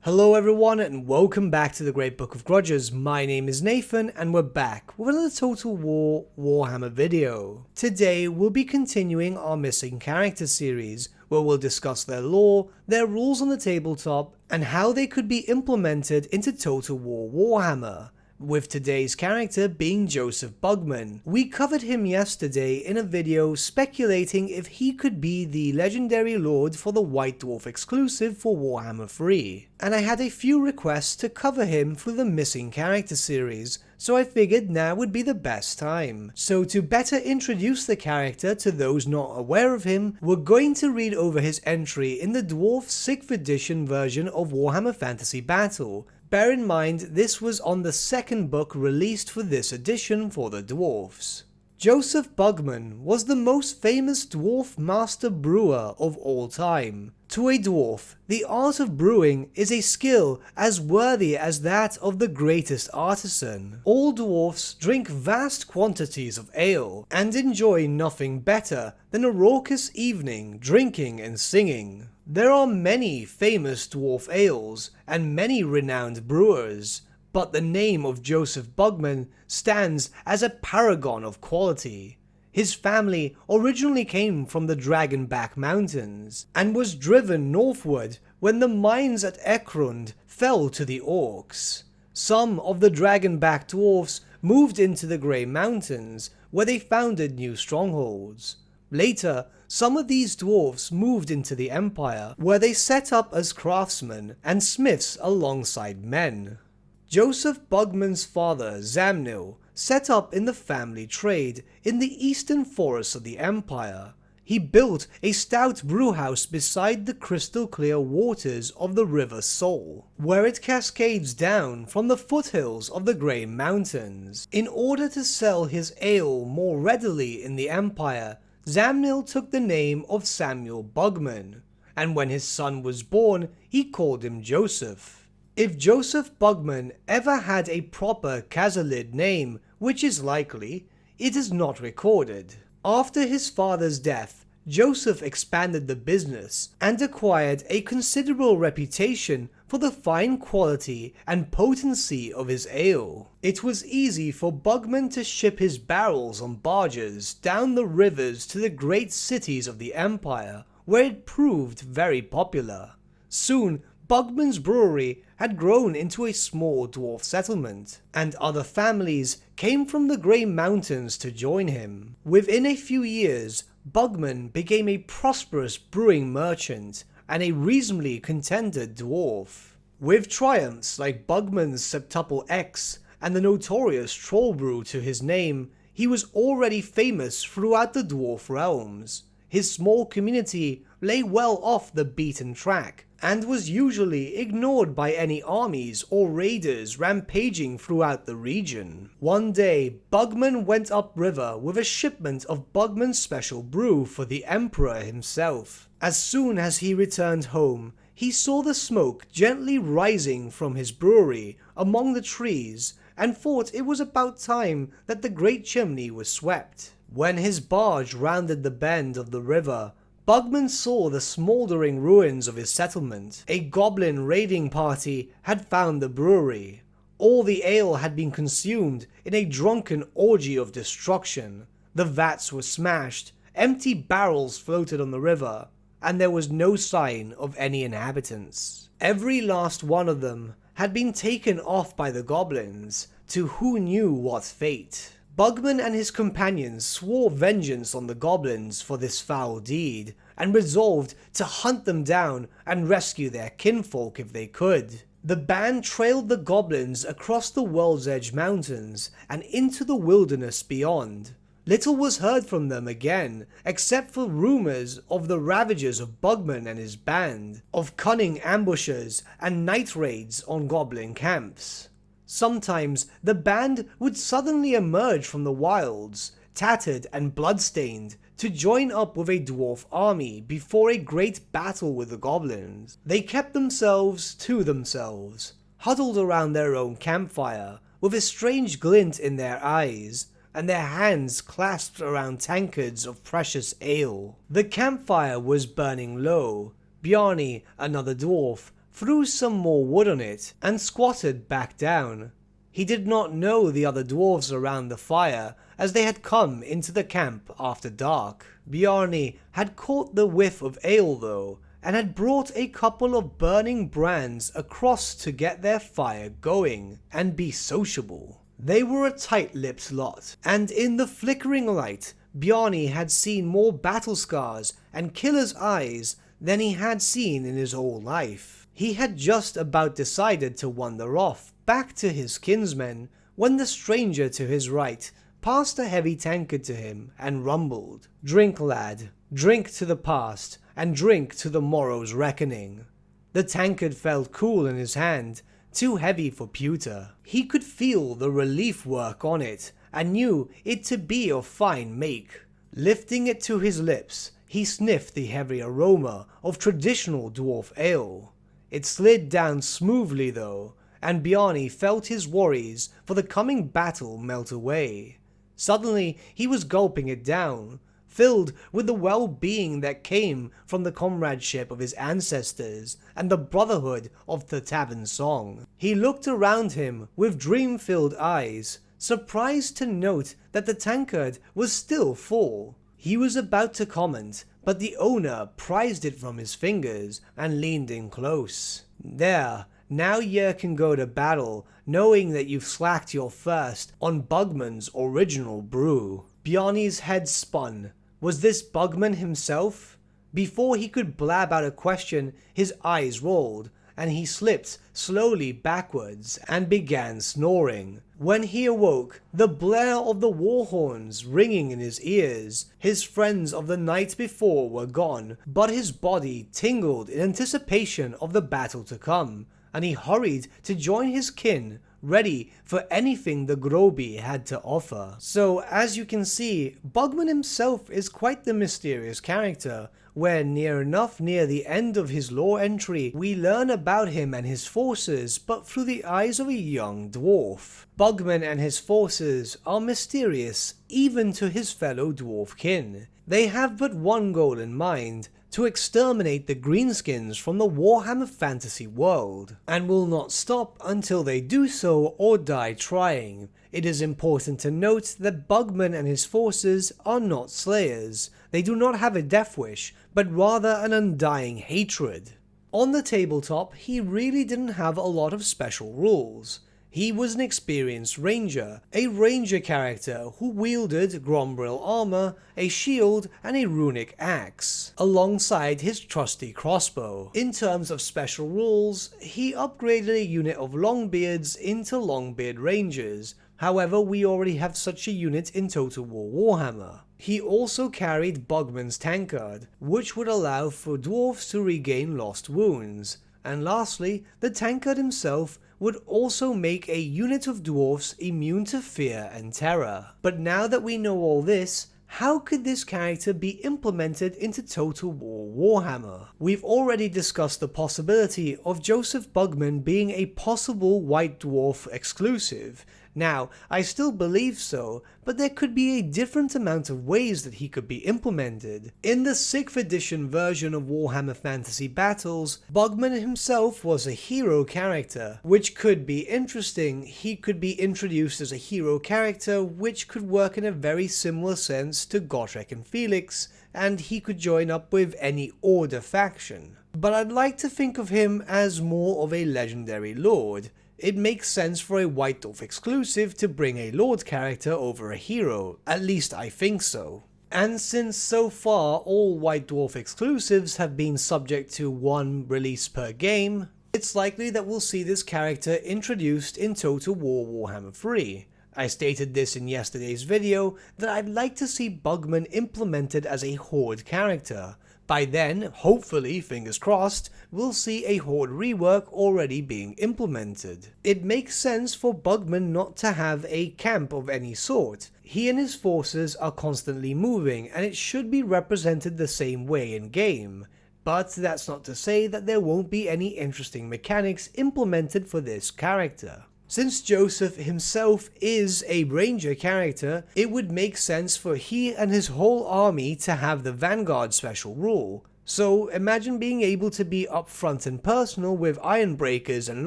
Hello everyone and welcome back to the Great Book of Grudges. My name is Nathan and we're back with another Total War Warhammer video. Today we'll be continuing our missing character series where we'll discuss their lore, their rules on the tabletop, and how they could be implemented into Total War Warhammer. With today's character being Josef Bugman. We covered him yesterday in a video speculating if he could be the legendary lord for the White Dwarf exclusive for Warhammer 3, and I had a few requests to cover him through the missing character series, so I figured now would be the best time. So to better introduce the character to those not aware of him, we're going to read over his entry in the Dwarf 6th edition version of Warhammer Fantasy Battle. Bear in mind, this was on the second book released for this edition for the dwarves. Josef Bugman was the most famous dwarf master brewer of all time. To a dwarf, the art of brewing is a skill as worthy as that of the greatest artisan. All dwarfs drink vast quantities of ale, and enjoy nothing better than a raucous evening drinking and singing. There are many famous dwarf ales, and many renowned brewers, but the name of Josef Bugman stands as a paragon of quality. His family originally came from the Dragonback Mountains, and was driven northward when the mines at Ekrund fell to the orcs. Some of the Dragonback dwarfs moved into the Grey Mountains, where they founded new strongholds. Later, some of these dwarfs moved into the Empire, where they set up as craftsmen and smiths alongside men. Josef Bugman's father, Zamnil, set up in the family trade in the eastern forests of the Empire. He built a stout brewhouse beside the crystal clear waters of the River Sol, where it cascades down from the foothills of the Grey Mountains. In order to sell his ale more readily in the Empire, Zamnil took the name of Samuel Bugman, and when his son was born, he called him Joseph. If Josef Bugman ever had a proper Khazarlid name, which is likely, it is not recorded. After his father's death, Joseph expanded the business and acquired a considerable reputation for the fine quality and potency of his ale. It was easy for Bugman to ship his barrels on barges down the rivers to the great cities of the Empire, where it proved very popular. Soon, Bugman's brewery had grown into a small dwarf settlement, and other families came from the Grey Mountains to join him. Within a few years, Bugman became a prosperous brewing merchant and a reasonably contented dwarf. With triumphs like Bugman's Septuple X and the notorious Troll Brew to his name, he was already famous throughout the dwarf realms. His small community lay well off the beaten track, and was usually ignored by any armies or raiders rampaging throughout the region. One day, Bugman went upriver with a shipment of Bugman's special brew for the Emperor himself. As soon as he returned home, he saw the smoke gently rising from his brewery among the trees, and thought it was about time that the great chimney was swept. When his barge rounded the bend of the river, Bugman saw the smouldering ruins of his settlement. A goblin raiding party had found the brewery. All the ale had been consumed in a drunken orgy of destruction. The vats were smashed, empty barrels floated on the river, and there was no sign of any inhabitants. Every last one of them had been taken off by the goblins, to who knew what fate. Bugman and his companions swore vengeance on the goblins for this foul deed, and resolved to hunt them down and rescue their kinfolk if they could. The band trailed the goblins across the World's Edge Mountains and into the wilderness beyond. Little was heard from them again, except for rumors of the ravages of Bugman and his band, of cunning ambushes and night raids on goblin camps. Sometimes the band would suddenly emerge from the wilds, tattered and bloodstained, to join up with a dwarf army before a great battle with the goblins. They kept themselves to themselves, huddled around their own campfire, with a strange glint in their eyes, and their hands clasped around tankards of precious ale. The campfire was burning low. Bjarni, another dwarf, threw some more wood on it, and squatted back down. He did not know the other dwarves around the fire, as they had come into the camp after dark. Bjarni had caught the whiff of ale though, and had brought a couple of burning brands across to get their fire going and be sociable. They were a tight-lipped lot, and in the flickering light, Bjarni had seen more battle scars and killer's eyes than he had seen in his whole life. He had just about decided to wander off back to his kinsmen when the stranger to his right passed a heavy tankard to him and rumbled, "Drink, lad, drink to the past, and drink to the morrow's reckoning." The tankard felt cool in his hand, too heavy for pewter. He could feel the relief work on it, and knew it to be of fine make. Lifting it to his lips, he sniffed the heavy aroma of traditional dwarf ale. It slid down smoothly though, and Bjarni felt his worries for the coming battle melt away. Suddenly he was gulping it down, filled with the well-being that came from the comradeship of his ancestors and the brotherhood of the tavern song. He looked around him with dream-filled eyes, surprised to note that the tankard was still full. He was about to comment, but the owner prized it from his fingers and leaned in close. "There, now ye can go to battle, knowing that you've slacked your thirst on Bugman's original brew." Bjarni's head spun. Was this Bugman himself? Before he could blab out a question, his eyes rolled, and he slipped slowly backwards and began snoring. When he awoke, the blare of the war horns ringing in his ears. His friends of the night before were gone, but his body tingled in anticipation of the battle to come, and he hurried to join his kin, ready for anything the Groby had to offer. So, as you can see, Bugman himself is quite the mysterious character, where near the end of his lore entry, we learn about him and his forces, but through the eyes of a young dwarf. Bugman and his forces are mysterious even to his fellow dwarf kin. They have but one goal in mind: to exterminate the greenskins from the Warhammer fantasy world, and will not stop until they do so or die trying. It is important to note that Bugman and his forces are not slayers. They do not have a death wish, but rather an undying hatred. On the tabletop, he really didn't have a lot of special rules. He was an experienced ranger, a ranger character who wielded Grombril armor, a shield, and a runic axe, alongside his trusty crossbow. In terms of special rules, he upgraded a unit of Longbeards into Longbeard Rangers. However, we already have such a unit in Total War Warhammer. He also carried Bugman's tankard, which would allow for dwarves to regain lost wounds. And lastly, the tankard himself would also make a unit of dwarfs immune to fear and terror. But now that we know all this, how could this character be implemented into Total War Warhammer? We've already discussed the possibility of Josef Bugman being a possible White Dwarf exclusive. Now, I still believe so, but there could be a different amount of ways that he could be implemented. In the 6th edition version of Warhammer Fantasy Battles, Bugman himself was a hero character, which could be interesting. He could be introduced as a hero character, which could work in a very similar sense to Gotrek and Felix, and he could join up with any Order faction. But I'd like to think of him as more of a legendary lord. It makes sense for a White Dwarf exclusive to bring a Lord character over a hero, at least I think so. And since so far all White Dwarf exclusives have been subject to one release per game, it's likely that we'll see this character introduced in Total War Warhammer 3. I stated this in yesterday's video that I'd like to see Bugman implemented as a Horde character. By then, hopefully, fingers crossed, we'll see a Horde rework already being implemented. It makes sense for Bugman not to have a camp of any sort. He and his forces are constantly moving, and it should be represented the same way in game. But that's not to say that there won't be any interesting mechanics implemented for this character. Since Josef himself is a ranger character, it would make sense for he and his whole army to have the Vanguard special rule. So imagine being able to be upfront and personal with Ironbreakers and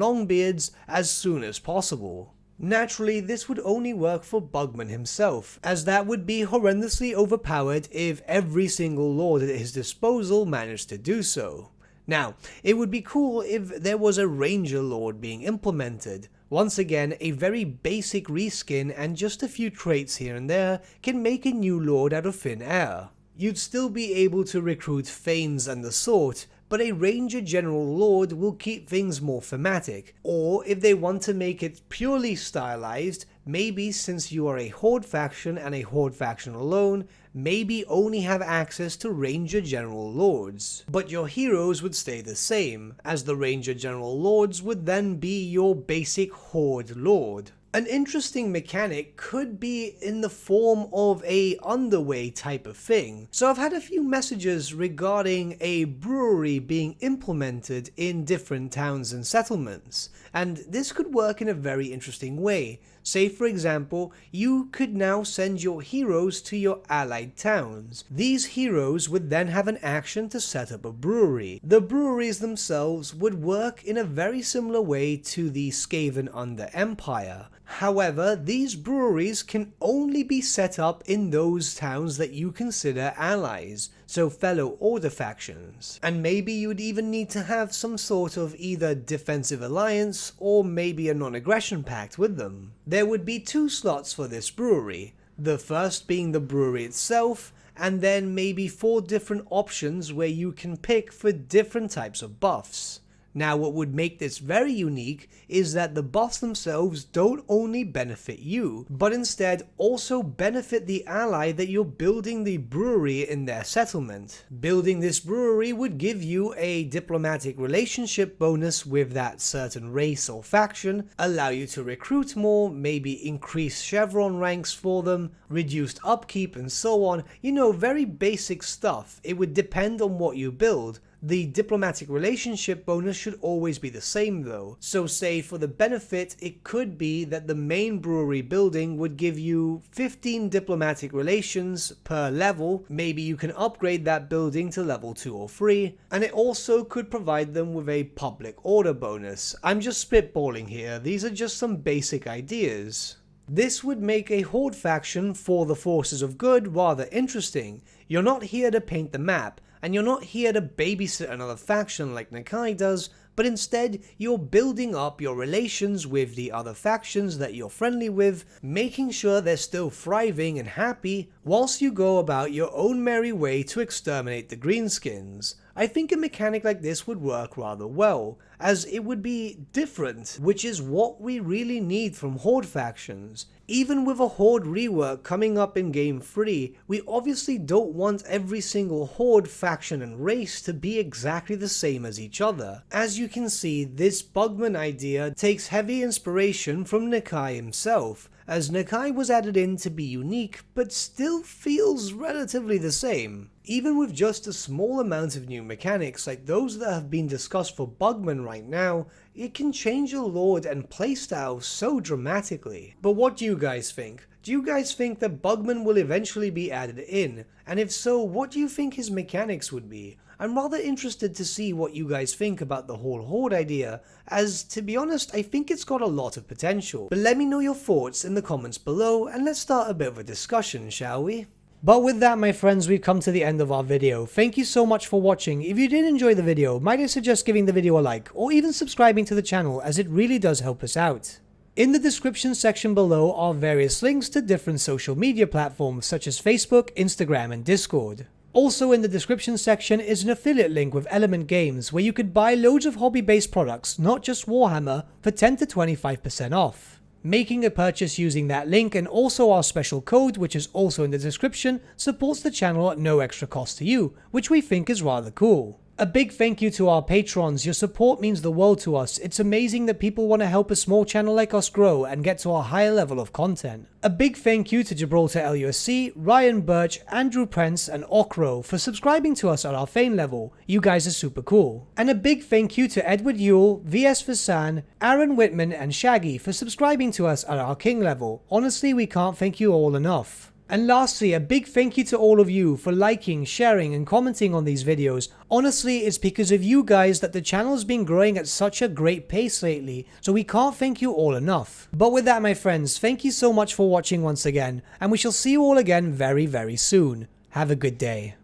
Longbeards as soon as possible. Naturally, this would only work for Bugman himself, as that would be horrendously overpowered if every single lord at his disposal managed to do so. Now, it would be cool if there was a Ranger Lord being implemented. Once again, a very basic reskin and just a few traits here and there can make a new lord out of thin air. You'd still be able to recruit Thanes and the sort, but a Ranger General Lord will keep things more thematic, or if they want to make it purely stylized, maybe since you are a Horde faction and a Horde faction alone, maybe only have access to Ranger General Lords. But your heroes would stay the same, as the Ranger General Lords would then be your basic Horde Lord. An interesting mechanic could be in the form of a underway type of thing. So I've had a few messages regarding a brewery being implemented in different towns and settlements, and this could work in a very interesting way. Say for example, you could now send your heroes to your allied towns. These heroes would then have an action to set up a brewery. The breweries themselves would work in a very similar way to the Skaven Under Empire. However, these breweries can only be set up in those towns that you consider allies, so fellow order factions. And maybe you would even need to have some sort of either defensive alliance or maybe a non-aggression pact with them. There would be 2 slots for this brewery, the first being the brewery itself, and then maybe 4 different options where you can pick for different types of buffs. Now what would make this very unique is that the buffs themselves don't only benefit you, but instead also benefit the ally that you're building the brewery in their settlement. Building this brewery would give you a diplomatic relationship bonus with that certain race or faction, allow you to recruit more, maybe increase chevron ranks for them, reduced upkeep and so on. You know, very basic stuff. It would depend on what you build. The diplomatic relationship bonus should always be the same though, so say for the benefit it could be that the main brewery building would give you 15 diplomatic relations per level, maybe you can upgrade that building to level 2 or 3, and it also could provide them with a public order bonus. I'm just spitballing here, these are just some basic ideas. This would make a Horde faction for the forces of good rather interesting. You're not here to paint the map, and you're not here to babysit another faction like Nakai does, but instead you're building up your relations with the other factions that you're friendly with, making sure they're still thriving and happy, whilst you go about your own merry way to exterminate the greenskins. I think a mechanic like this would work rather well, as it would be different, which is what we really need from Horde factions. Even with a Horde rework coming up in Game 3, we obviously don't want every single Horde faction and race to be exactly the same as each other. As you can see, this Bugman idea takes heavy inspiration from Nakai himself, as Nakai was added in to be unique, but still feels relatively the same. Even with just a small amount of new mechanics like those that have been discussed for Bugman right now, it can change your lord and playstyle so dramatically. But what do you guys think? Do you guys think that Bugman will eventually be added in? And if so, what do you think his mechanics would be? I'm rather interested to see what you guys think about the whole Horde idea, as to be honest, I think it's got a lot of potential. But let me know your thoughts in the comments below, and let's start a bit of a discussion, shall we? But with that, my friends, we've come to the end of our video. Thank you so much for watching. If you did enjoy the video, might I suggest giving the video a like, or even subscribing to the channel, as it really does help us out. In the description section below are various links to different social media platforms such as Facebook, Instagram, and Discord. Also in the description section is an affiliate link with Element Games where you could buy loads of hobby-based products, not just Warhammer, for 10 to 25% off. Making a purchase using that link and also our special code, which is also in the description, supports the channel at no extra cost to you, which we think is rather cool. A big thank you to our patrons. Your support means the world to us. It's amazing that people want to help a small channel like us grow and get to a higher level of content. A big thank you to Gibraltar LUSC, Ryan Bertsche, Andrew Prince, and Okro for subscribing to us at our Fane level. You guys are super cool. And a big thank you to Edward Yule, VS Vasan, Aaron Whitman, and Shaggy for subscribing to us at our King level. Honestly, we can't thank you all enough. And lastly, a big thank you to all of you for liking, sharing and commenting on these videos. Honestly, it's because of you guys that the channel's been growing at such a great pace lately, so we can't thank you all enough. But with that, my friends, thank you so much for watching once again, and we shall see you all again very, very soon. Have a good day.